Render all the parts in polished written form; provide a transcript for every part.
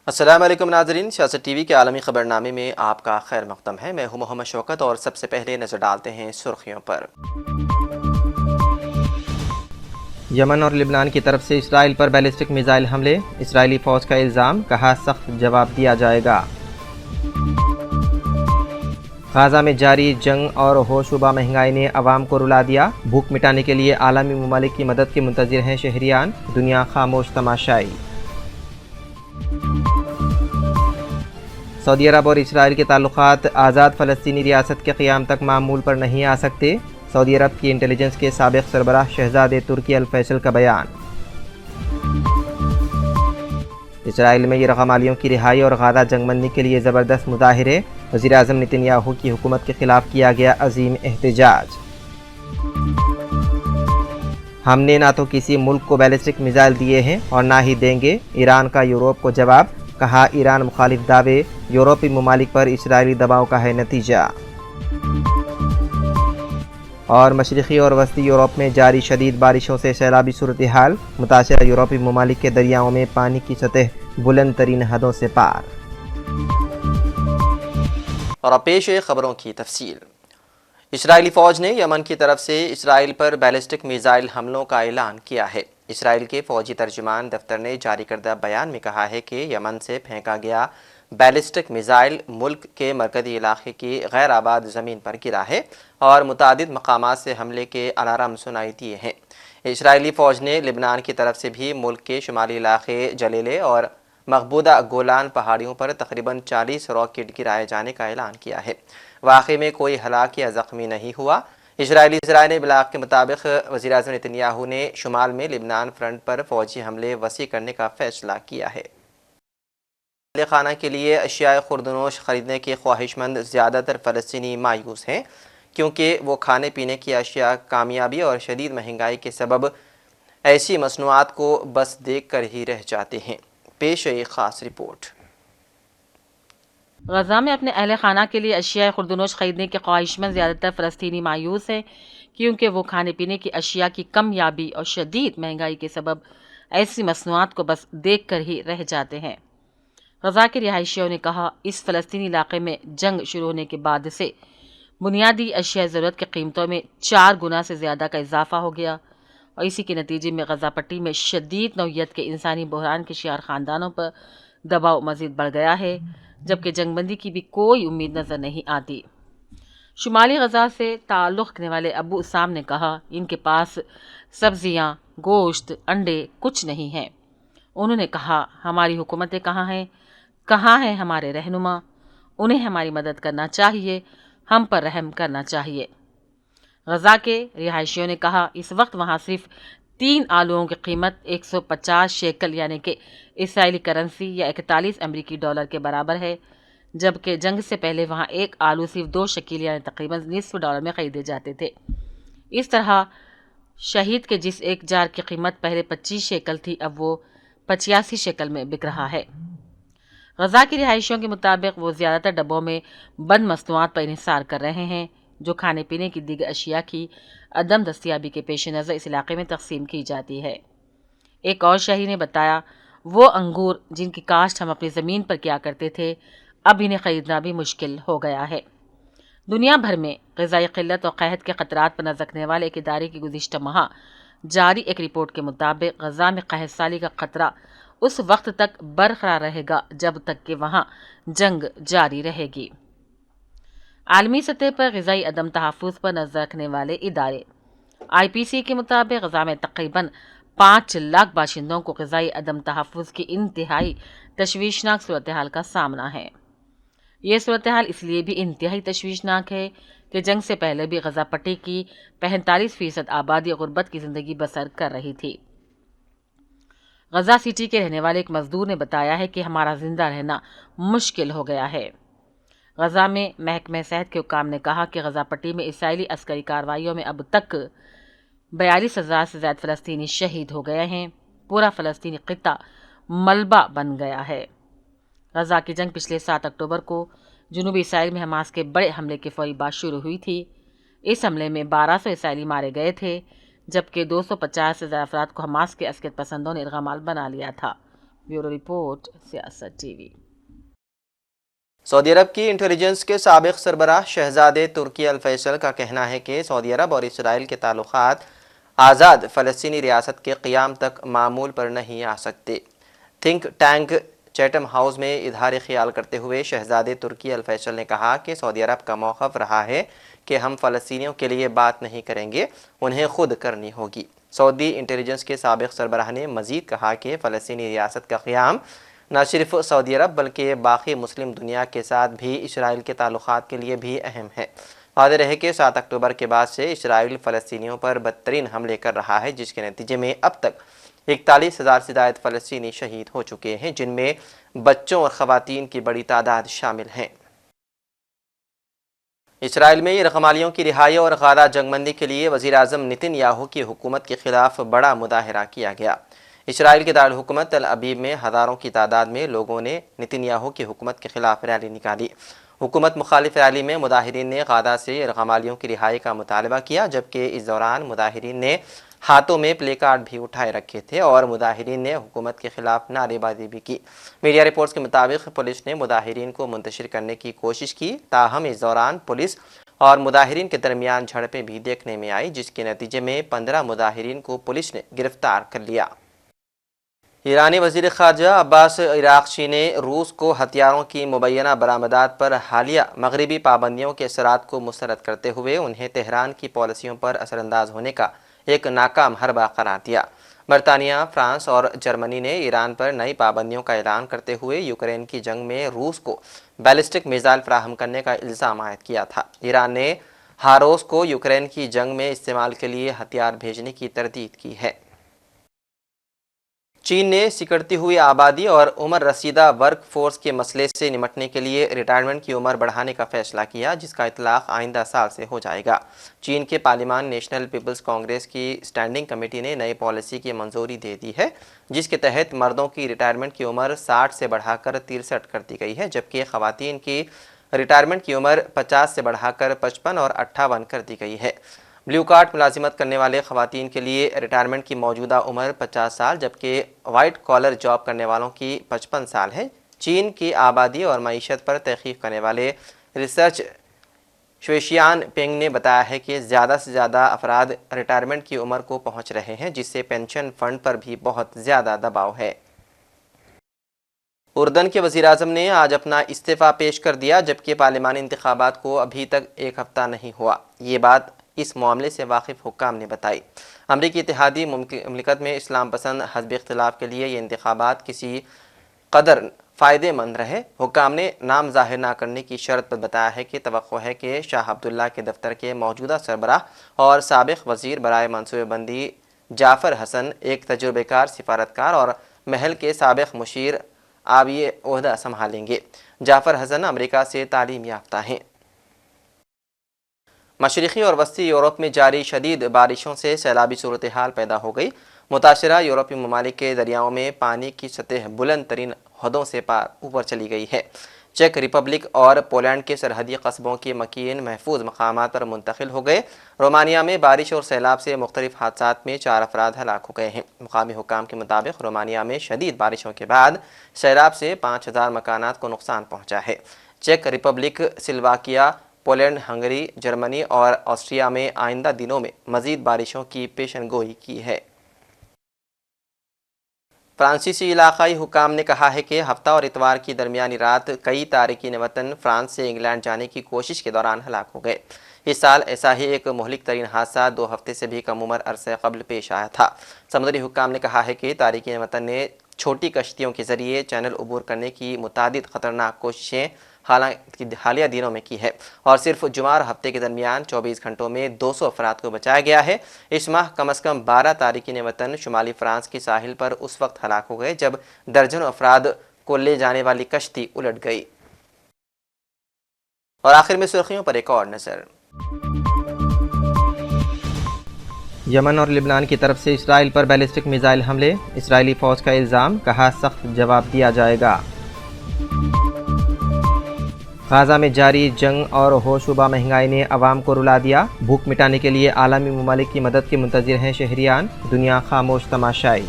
السلام علیکم ناظرین، سیاست ٹی وی کے عالمی خبرنامے میں آپ کا خیر مقدم ہے۔ میں ہوں محمد شوکت اور سب سے پہلے نظر ڈالتے ہیں سرخیوں پر۔ یمن اور لبنان کی طرف سے اسرائیل پر بیلسٹک میزائل حملے، اسرائیلی فوج کا الزام، کہا سخت جواب دیا جائے گا۔ غزہ میں جاری جنگ اور ہوشوبہ مہنگائی نے عوام کو رلا دیا، بھوک مٹانے کے لیے عالمی ممالک کی مدد کے منتظر ہیں شہریان، دنیا خاموش تماشائی۔ سعودی عرب اور اسرائیل کے تعلقات آزاد فلسطینی ریاست کے قیام تک معمول پر نہیں آ سکتے، سعودی عرب کی انٹیلیجنس کے سابق سربراہ شہزادے ترکی الفیصل کا بیان۔ اسرائیل میں یرغمالیوں کی رہائی اور غزہ جنگ بندی کے لیے زبردست مظاہرے، وزیراعظم نتن یاہو کی حکومت کے خلاف کیا گیا عظیم احتجاج۔ ہم نے نہ تو کسی ملک کو بیلسٹک میزائل دیے ہیں اور نہ ہی دیں گے، ایران کا یورپ کو جواب، کہا ایران مخالف دعوے یورپی ممالک پر اسرائیلی دباؤ کا ہے نتیجہ۔ اور مشرقی اور وسطی یورپ میں جاری شدید بارشوں سے سیلابی صورتحال، متاثرہ یورپی ممالک کے دریاؤں میں پانی کی سطح بلند ترین حدوں سے پار۔ اور اب پیش ہے خبروں کی تفصیل۔ اسرائیلی فوج نے یمن کی طرف سے اسرائیل پر بیلسٹک میزائل حملوں کا اعلان کیا ہے۔ اسرائیل کے فوجی ترجمان دفتر نے جاری کردہ بیان میں کہا ہے کہ یمن سے پھینکا گیا بیلسٹک میزائل ملک کے مرکزی علاقے کی غیر آباد زمین پر گرا ہے اور متعدد مقامات سے حملے کے الارم سنائی دیے ہیں۔ اسرائیلی فوج نے لبنان کی طرف سے بھی ملک کے شمالی علاقے جلیلے اور مقبوضہ گولان پہاڑیوں پر تقریباً 40 راکٹ گرائے جانے کا اعلان کیا ہے۔ واقعے میں کوئی ہلاک یا زخمی نہیں ہوا۔ اسرائیلی ذرائع نے ابلاغ کے مطابق وزیراعظم نتن یاہو نے شمال میں لبنان فرنٹ پر فوجی حملے وسیع کرنے کا فیصلہ کیا ہے۔ اہل خانہ کے لیے اشیاء خوردنوش خریدنے کے خواہش مند زیادہ تر فلسطینی مایوس ہیں، کیونکہ وہ کھانے پینے کی اشیاء کامیابی اور شدید مہنگائی کے سبب ایسی مصنوعات کو بس دیکھ کر ہی رہ جاتے ہیں۔ پیش ہے ایک خاص رپورٹ۔ غزہ میں اپنے اہل خانہ کے لیے اشیاء خوردنوش خریدنے کے خواہش مند زیادہ تر فلسطینی مایوس ہیں، کیونکہ وہ کھانے پینے کی اشیاء کی کمیابی اور شدید مہنگائی کے سبب ایسی مصنوعات کو بس دیکھ کر ہی رہ جاتے ہیں۔ غزہ کے رہائشیوں نے کہا، اس فلسطینی علاقے میں جنگ شروع ہونے کے بعد سے بنیادی اشیاء ضرورت کی قیمتوں میں 4 گنا سے زیادہ کا اضافہ ہو گیا، اور اسی کے نتیجے میں غزہ پٹی میں شدید نوعیت کے انسانی بحران کے شکار خاندانوں پر دباؤ مزید بڑھ گیا ہے، جبکہ جنگ بندی کی بھی کوئی امید نظر نہیں آتی۔ شمالی غزہ سے تعلق رکھنے والے ابو اسام نے کہا، ان کے پاس سبزیاں، گوشت، انڈے کچھ نہیں ہیں۔ انہوں نے کہا، ہماری حکومتیں کہاں ہیں ہمارے رہنما؟ انہیں ہماری مدد کرنا چاہیے، ہم پر رحم کرنا چاہیے۔ غزہ کے رہائشیوں نے کہا، اس وقت وہاں صرف 3 آلوؤں کی قیمت 150 شیکل یعنی کہ اسرائیلی کرنسی یا 41 امریکی ڈالر کے برابر ہے، جبکہ جنگ سے پہلے وہاں ایک آلو صرف 2 شکیل یعنی تقریباً نصف ڈالر میں خریدے جاتے تھے۔ اس طرح شہید کے جس ایک جار کی قیمت پہلے 25 شیکل تھی، اب وہ 85 شیکل میں بک رہا ہے۔ غزہ کی رہائشیوں کے مطابق وہ زیادہ تر ڈبوں میں بند مصنوعات پر انحصار کر رہے ہیں، جو کھانے پینے کی دیگر اشیاء کی عدم دستیابی کے پیش نظر اس علاقے میں تقسیم کی جاتی ہے۔ ایک اور شہری نے بتایا، وہ انگور جن کی کاشت ہم اپنی زمین پر کیا کرتے تھے، اب انہیں خریدنا بھی مشکل ہو گیا ہے۔ دنیا بھر میں غذائی قلت اور قحط کے خطرات پر نظر رکھنے والے ایک ادارے کی گزشتہ ماہ جاری ایک رپورٹ کے مطابق غزہ میں قحط سالی کا خطرہ اس وقت تک برقرار رہے گا جب تک کہ وہاں جنگ جاری رہے گی۔ عالمی سطح پر غذائی عدم تحفظ پر نظر رکھنے والے ادارے IPC کے مطابق غزہ میں تقریباً 5 لاکھ باشندوں کو غذائی عدم تحفظ کی انتہائی تشویشناک صورتحال کا سامنا ہے۔ یہ صورتحال اس لیے بھی انتہائی تشویشناک ہے کہ جنگ سے پہلے بھی غزہ پٹی کی 45% آبادی غربت کی زندگی بسر کر رہی تھی۔ غزہ سٹی کے رہنے والے ایک مزدور نے بتایا ہے کہ ہمارا زندہ رہنا مشکل ہو گیا ہے۔ غزہ میں محکمہ صحت کے حکام نے کہا کہ غزہ پٹی میں اسرائیلی عسکری کارروائیوں میں اب تک 42,000 سے زائد فلسطینی شہید ہو گئے ہیں۔ پورا فلسطینی خطہ ملبہ بن گیا ہے۔ غزہ کی جنگ پچھلے 7 اکتوبر کو جنوبی اسرائیل میں حماس کے بڑے حملے کے فوری بعد شروع ہوئی تھی۔ اس حملے میں 1200 اسرائیلی مارے گئے تھے، جبکہ 250 سے زیادہ افراد کو حماس کے عسکریت پسندوں نے یرغمال بنا لیا تھا۔ ब्यूरो रिपोर्ट, सियासत टीवी। सऊदी अरब की इंटेलिजेंस के साबिक सरबराह शहजादे तुर्की अल फैसल का कहना है कि सऊदी अरब और इसराइल के ताल्लुकात आज़ाद फ़लस्तीनी रियासत के क़याम तक मामूल पर नहीं आ सकते। थिंक टैंक चैटम हाउस में इजहार ख्याल करते हुए शहजादे तुर्की अल फैसल ने कहा कि सऊदी अरब का मौक़िफ़ रहा है कि हम फ़लस्तीनियों के लिए बात नहीं करेंगे, उन्हें खुद करनी होगी। सऊदी इंटेलिजेंस के साबिक सरबराह ने मज़ीद कहा कि फ़लस्तीनी रियासत का क़याम न सिर्फ सऊदी अरब बल्कि बाकी मुस्लिम दुनिया के साथ भी इसराइल के ताल्लुकात के लिए भी अहम है। वाज़ेह रहे कि 7 अक्टूबर के बाद से इसराइल फ़लस्तीनियों पर बदतरीन हमले कर रहा है, जिसके नतीजे में अब तक 41,000 से ज़ायद फ़लस्तीनी शहीद हो चुके हैं, जिनमें बच्चों और ख़वातीन की बड़ी तादाद शामिल हैं। इसराइल में यरग़मालियों की रिहाई और गाज़ा जंगबंदी के लिए वज़ीर-ए-आज़म नेतन्याहू की हुकूमत के ख़िलाफ़ बड़ा मुज़ाहरा किया गया। इसराइल के दारुल हुकूमत तल अबीब में हज़ारों की तादाद में लोगों ने नेतन्याहू की हुकूमत के ख़िलाफ़ रैली निकाली। हुकूमत मुखालिफ रैली में मुज़ाहिरीन ने गाज़ा से यरग़मालियों की रिहाई का मुतालबा किया, जबकि इस दौरान मुज़ाहिरीन ने हाथों में प्ले कार्ड भी उठाए रखे थे और मुज़ाहिरीन ने हुकूमत के ख़िलाफ़ नारेबाजी भी की। मीडिया रिपोर्ट्स के मुताबिक पुलिस ने मुज़ाहिरीन को मुंतशिर करने की कोशिश की, ताहम इस दौरान पुलिस और मुज़ाहिरीन के दरमियान झड़पें भी देखने में आई, जिसके नतीजे में 15 मुज़ाहिरीन को पुलिस ने गिरफ्तार कर लिया। ईरानी वज़ीर ख़ारजा अब्बास इराक़ची ने रूस को हथियारों की मुबैना बरामदात पर हालिया मगरबी पाबंदियों के असरात को मुस्तरद करते हुए उन्हें तेहरान की पॉलिसियों पर असरअंदाज होने का एक नाकाम हरबा करार दिया। बरतानिया, फ्रांस और जर्मनी ने ईरान पर नई पाबंदियों का ऐलान करते हुए यूक्रेन की जंग में रूस को बैलिस्टिक मिसाइल फराहम करने का इल्ज़ाम आयद किया था। ईरान ने हारोस को यूक्रेन की जंग में इस्तेमाल के लिए हथियार भेजने की तरदीद की है। चीन ने सिकुड़ती हुई आबादी और उम्र रसीदा वर्क फोर्स के मसले से निपटने के लिए रिटायरमेंट की उम्र बढ़ाने का फैसला किया, जिसका इतलाक़ आइंदा साल से हो जाएगा। चीन के पार्लियामान नेशनल पीपल्स कांग्रेस की स्टैंडिंग कमेटी ने नई पॉलिसी की मंजूरी दे दी है, जिसके तहत मर्दों की रिटायरमेंट की उम्र 60 से बढ़ाकर 63 कर दी गई है, जबकि ख़वातीन की रिटायरमेंट की उम्र 50 से बढ़ाकर 55 और 58 कर दी गई है। ब्लू कार्ड मुलाजिमत करने वाले ख़वातीन के लिए रिटायरमेंट की मौजूदा उम्र 50 साल जबकि वाइट कॉलर जॉब करने वालों की 55 साल है। चीन की आबादी और मईशत पर तहक़ीक़ करने वाले रिसर्च शुएशियान पेंग ने बताया है कि ज़्यादा से ज़्यादा अफराद रिटायरमेंट की उम्र को पहुँच रहे हैं, जिससे पेंशन फ़ंड पर भी बहुत ज़्यादा दबाव है। उर्दन के वज़ीर-ए-आज़म ने आज अपना इस्तीफ़ा पेश कर दिया, जबकि पार्लिमानी इंतखाबात को अभी तक एक हफ़्ता नहीं हुआ। ये बात इस मामले से वाकिफ़ हुक्काम ने बताई। अमरीकी इत्तेहादी मुमलिकत में इस्लाम पसंद हज़ब इख्तिलाफ़ के लिए ये इंतखाबात किसी कदर फ़ायदेमंद रहे। हुक्काम ने नाम ज़ाहिर न करने की शर्त पर बताया है कि तवक्को है कि शाह अब्दुल्ला के दफ्तर के मौजूदा सरबराह और साबिक़ वज़ीर बराए मनसूबेबंदी जाफ़र हसन एक तजुर्बेकार सिफारतकार और महल के साबिक़ मुशीर अब ये ओहदा संभालेंगे। जाफ़र हसन अमेरिका से तालीम याफ्ता हैं। मशरिक़ी और वस्ती यूरोप में जारी शदीद बारिशों से सैलाबी सूरत हाल पैदा हो गई। मुतासरा यूरोपीय ममालिक के दरियाओं में पानी की सतह बुलंद तरीन हदों से पार ऊपर चली गई है। चेक रिपब्लिक और पोलैंड के सरहदी कस्बों के मकीन महफूज मकामात पर मुंतकिल हो गए। रोमानिया में बारिश और सैलाब से मुख्तलिफ हादसात में 4 अफराद हलाक हो गए हैं। मुकामी हुक्काम के मुताबिक रोमानिया में शदीद बारिशों के बाद सैलाब से 5000 मकानात को नुकसान पहुँचा है। चेक Republic, Slovakia, Poland, Hungary, Germany और ऑस्ट्रिया में आइंदा दिनों में मज़ीद बारिशों की पेशनगोई की है। फ्रांसीसी इलाकाई हुक्काम ने कहा है कि हफ्ता और इतवार की दरमियानी रात कई तारिकीन वतन फ्रांस से इंग्लैंड जाने की कोशिश के दौरान हलाक हो गए। इस साल ऐसा ही एक मुहलिक तरीन हादसा 2 हफ्ते से भी कम उम्र अरसे कबल पेश आया था। समुद्री हुक्काम ने कहा है कि तारिकीन वतन ने छोटी कश्तियों के जरिए चैनल अबूर करने की मुतादिद ख़तरनाक कोशिशें हालिया दिनों में की है और सिर्फ जुमा और हफ्ते के दरमियान 24 घंटों में 200 अफराद को बचाया गया है। इस माह कम से कम 12 तारिकीन वतन शुमाली फ्रांस की साहिल पर उस वक्त हलाक हो गए जब दर्जनों अफराद को ले जाने वाली कश्ती उलट गई। और आखिर में सुर्खियों पर एक और नज़र। यमन और लिबनान की तरफ से इसराइल पर बैलिस्टिक मिसाइल हमले, इसराइली फौज का इल्ज़ाम, कहा सख्त जवाब दिया जाएगा। गाज़ा में जारी जंग और होशरुबा महंगाई ने अवाम को रुला दिया। भूख मिटाने के लिए आलमी ममालिक की मदद के मुंतज़िर हैं शहरियान, दुनिया खामोश तमाशाई।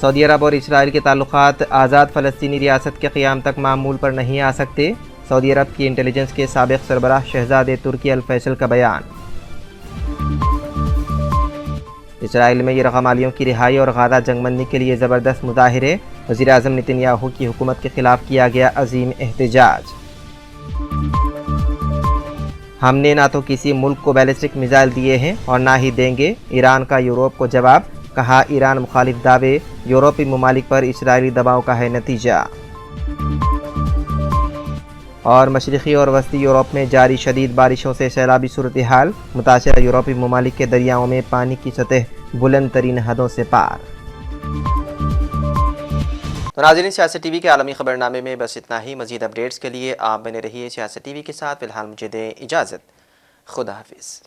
सऊदी अरब और इसराइल के ताल्लुकात आज़ाद फ़लस्तीनी रियासत के क़याम तक मामूल पर नहीं आ सकते। सऊदी अरब की इंटेलिजेंस के साबिक़ सरबराह शहज़ादे तुर्की अल फैसल का बयान। इसराइल में यरग़मालियों की रिहाई और गाज़ा जंगबंदी के लिए ज़बरदस्त मुज़ाहिरे। वज़ीर-ए-आज़म नेतन्याहू की हुकूमत के ख़िलाफ़ किया गया अज़ीम एहतजाज। हमने ना तो किसी मुल्क को बैलिस्टिक मिसाइल दिए हैं और ना ही देंगे, ईरान का यूरोप को जवाब। कहा, ईरान मुखालिफ दावे यूरोपी ममालिक पर इसराइली दबाव का है नतीजा। और मशरिक़ी और वस्ती यूरोप में जारी शदीद बारिशों से सैलाबी सूरत हाल। मुतासरा यूरोपी ममालिक के दरियाओं में पानी की सतह बुलंद तरीन हदों से पार। तो नाज़रीन, सियासत टीवी के आलमी खबरनामे में बस इतना ही। मज़ीद अपडेट्स के लिए आप बने रहिए सियासत टीवी के साथ। फ़िलहाल मुझे दें इजाज़त। खुदा हाफिज़।